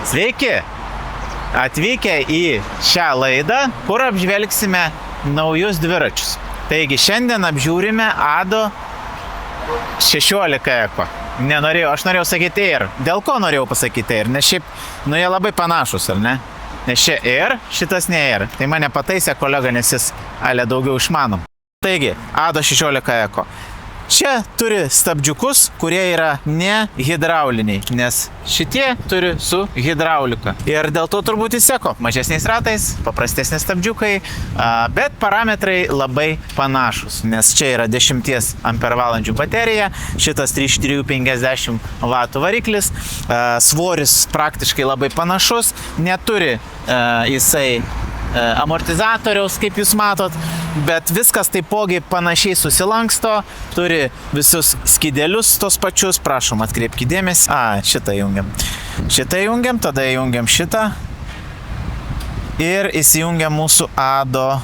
Sveiki! Atvykę į šią laidą, kur apžvelgsime naujus dviračius. Taigi šiandien apžiūrime Ado 16 Eko. Aš norėjau sakyti Air. Dėl ko norėjau pasakyti Air? Nes šiaip, jie labai panašus, ar ne? Nes čia Air, šitas ne Air. Tai mane pataisė kolega, nes jis daugiau išmanom. Taigi, Ado 16 Eko. Čia turi stabdžiukus, kurie yra ne hidrauliniai, nes šitie turi su hidraulika. Ir dėl to turbūt įseko mažesniais ratais, paprastesni stabdžiukai, bet parametrai labai panašus, nes čia yra 10 ampervalandžių baterija, šitas 350 W variklis, svoris praktiškai labai panašus, neturi jisai amortizatoriaus, kaip jūs matot, bet viskas taipogi panašiai susilanksto, turi visus skydelius tos pačius, prašom atkreipkite dėmesį. Šitą jungiam. Šitą jungiam, tada jungiam šitą ir įsijungiam mūsų Ado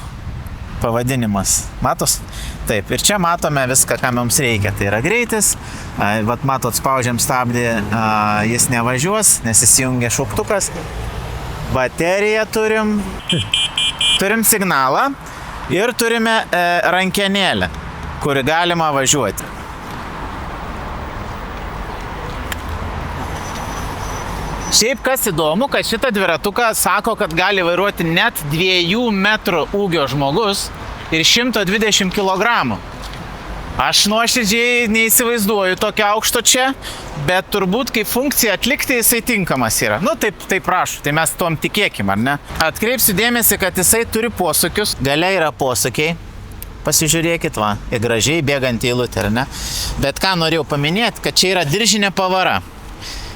pavadinimas. Matos? Taip, ir čia matome viską, ką mums reikia. Tai yra greitis, vat matot, spaudžiam stabdį, jis nevažiuos, nes įsijungia šauktukas. Bateriją turim signalą ir turime rankenėlę, kuri galima važiuoti. Šiaip kas įdomu, kad šitą dviratuką sako, kad gali vairuoti net 2 metrų ūgio žmogus ir 120 kg. Aš nuoširdžiai neįsivaizduoju tokio aukšto čia, bet turbūt kaip funkciją atlikti jisai tinkamas yra. Taip prašau, tai mes tom tikėkim, ar ne? Atkreipsiu dėmesį, kad jisai turi posūkius, gale yra posūkiai. Pasižiūrėkit, gražiai bėgant eilutė, ar ne? Bet ką norėjau paminėti, kad čia yra diržinė pavara.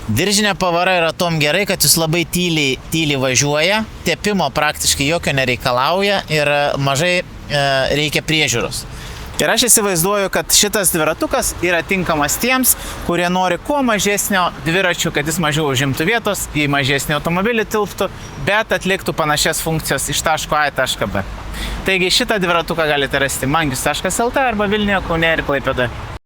Diržinė pavara yra tom gerai, kad jis labai tyliai važiuoja, tepimo praktiškai jokio nereikalauja ir mažai reikia priežiūros. Ir aš įsivaizduoju, kad šitas dviratukas yra tinkamas tiems, kurie nori kuo mažesnio dviračių, kad jis mažiau užimtų vietos, į mažesnį automobilį tilptų, bet atliktų panašias funkcijas iš taško A į tašką B. Taigi šitą dviratuką galite rasti mangius.lt arba Vilniuje, Kaune ir Klaipėdoje.